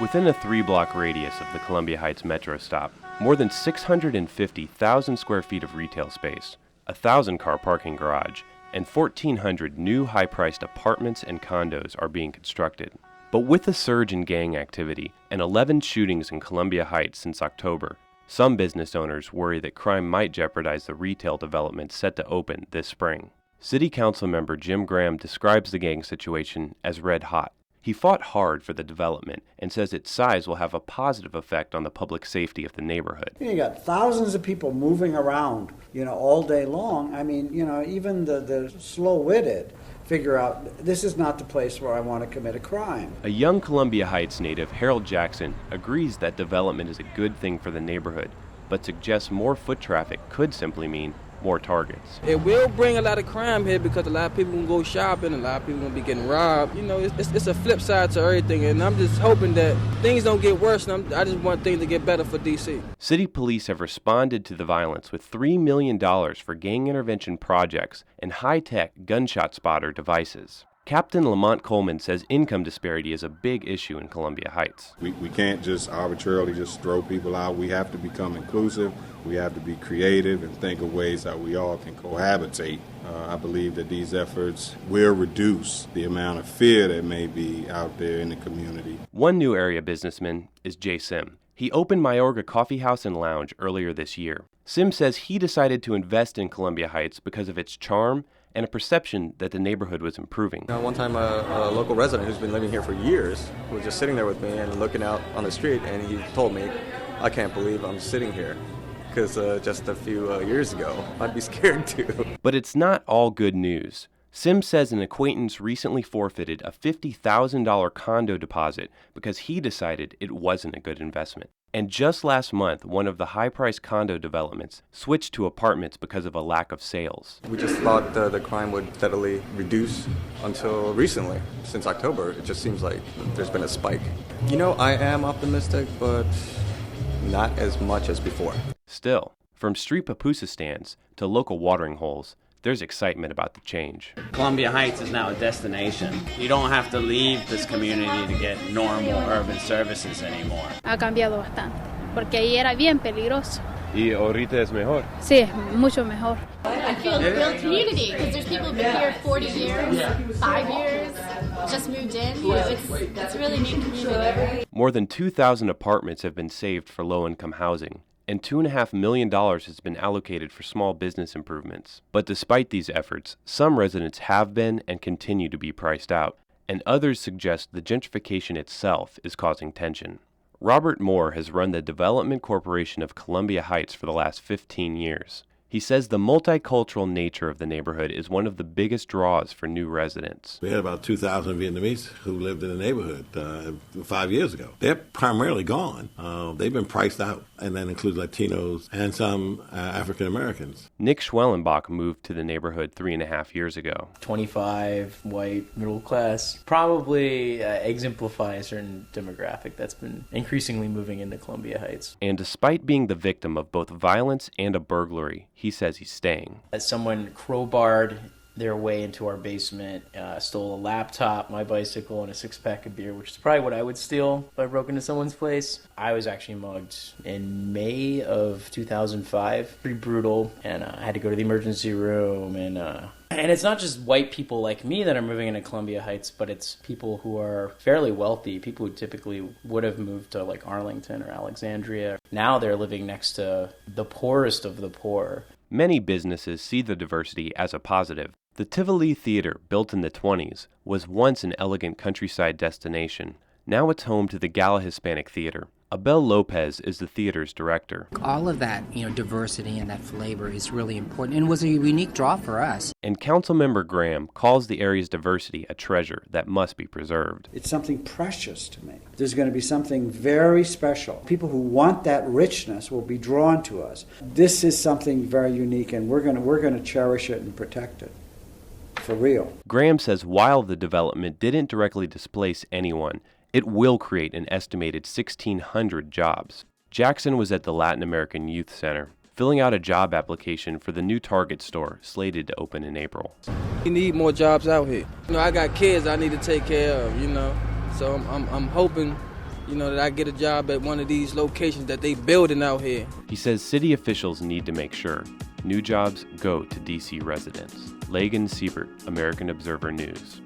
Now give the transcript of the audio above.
Within a 3-block radius of the Columbia Heights metro stop, more than 650,000 square feet of retail space, a 1,000-car parking garage, and 1,400 new high-priced apartments and condos are being constructed. But with a surge in gang activity and 11 shootings in Columbia Heights since October, some business owners worry that crime might jeopardize the retail development set to open this spring. City Council member Jim Graham describes the gang situation as red hot. He fought hard for the development and says its size will have a positive effect on the public safety of the neighborhood. You got thousands of people moving around, all day long. I mean, even the slow-witted figure out this is not the place where I want to commit a crime. A young Columbia Heights native, Harold Jackson, agrees that development is a good thing for the neighborhood, but suggests more foot traffic could simply mean more targets. It will bring a lot of crime here because a lot of people can go shopping, a lot of people will be getting robbed. It's a flip side to everything, and I'm just hoping that things don't get worse, and I just want things to get better for D.C. City police have responded to the violence with $3 million for gang intervention projects and high-tech gunshot spotter devices. Captain Lamont Coleman says income disparity is a big issue in Columbia Heights. We can't just arbitrarily just throw people out. We have to become inclusive. We have to be creative and think of ways that we all can cohabitate. I believe that these efforts will reduce the amount of fear that may be out there in the community. One new area businessman is Jay Sim. He opened Mayorga Coffee House and Lounge earlier this year. Sim says he decided to invest in Columbia Heights because of its charm and a perception that the neighborhood was improving. One time a local resident who's been living here for years was just sitting there with me and looking out on the street, and he told me, I can't believe I'm sitting here, because just a few years ago, I'd be scared too. But it's not all good news. Sim says an acquaintance recently forfeited a $50,000 condo deposit because he decided it wasn't a good investment. And just last month, one of the high-priced condo developments switched to apartments because of a lack of sales. We just thought the crime would steadily reduce until recently. Since October, it just seems like there's been a spike. I am optimistic, but not as much as before. Still, from street pupusa stands to local watering holes, there's excitement about the change. Columbia Heights is now a destination. You don't have to leave this community to get normal urban services anymore. Ha cambiado bastante, porque ahí era bien peligroso. ¿Y ahorita es mejor? Sí, mucho mejor. I feel real community because there's people who've been here 40 years, 5 years, just moved in. It's really neat community. More than 2,000 apartments have been saved for low-income housing, and $2.5 million has been allocated for small business improvements. But despite these efforts, some residents have been and continue to be priced out, and others suggest the gentrification itself is causing tension. Robert Moore has run the Development Corporation of Columbia Heights for the last 15 years. He says the multicultural nature of the neighborhood is one of the biggest draws for new residents. We had about 2,000 Vietnamese who lived in the neighborhood 5 years ago. They're primarily gone. They've been priced out, and that includes Latinos and some African Americans. Nick Schwellenbach moved to the neighborhood 3.5 years ago. 25, white, middle class, probably exemplify a certain demographic that's been increasingly moving into Columbia Heights. And despite being the victim of both violence and a burglary, he says he's staying. As someone crowbarred their way into our basement, stole a laptop, my bicycle, and a 6-pack of beer, which is probably what I would steal if I broke into someone's place. I was actually mugged in May of 2005. Pretty brutal, and I had to go to the emergency room, and it's not just white people like me that are moving into Columbia Heights, but it's people who are fairly wealthy, people who typically would have moved to like Arlington or Alexandria. Now they're living next to the poorest of the poor. Many businesses see the diversity as a positive. The Tivoli Theater, built in the 1920s, was once an elegant countryside destination. Now it's home to the Gala Hispanic Theater. Abel Lopez is the theater's director. All of that, diversity and that flavor is really important and was a unique draw for us. And Councilmember Graham calls the area's diversity a treasure that must be preserved. It's something precious to me. There's going to be something very special. People who want that richness will be drawn to us. This is something very unique, and we're going to cherish it and protect it. For real. Graham says while the development didn't directly displace anyone, it will create an estimated 1,600 jobs. Jackson was at the Latin American Youth Center, filling out a job application for the new Target store slated to open in April. We need more jobs out here. I got kids I need to take care of, so I'm hoping that I get a job at one of these locations that they building out here. He says city officials need to make sure new jobs go to D.C. residents. Lagan Siebert, American Observer News.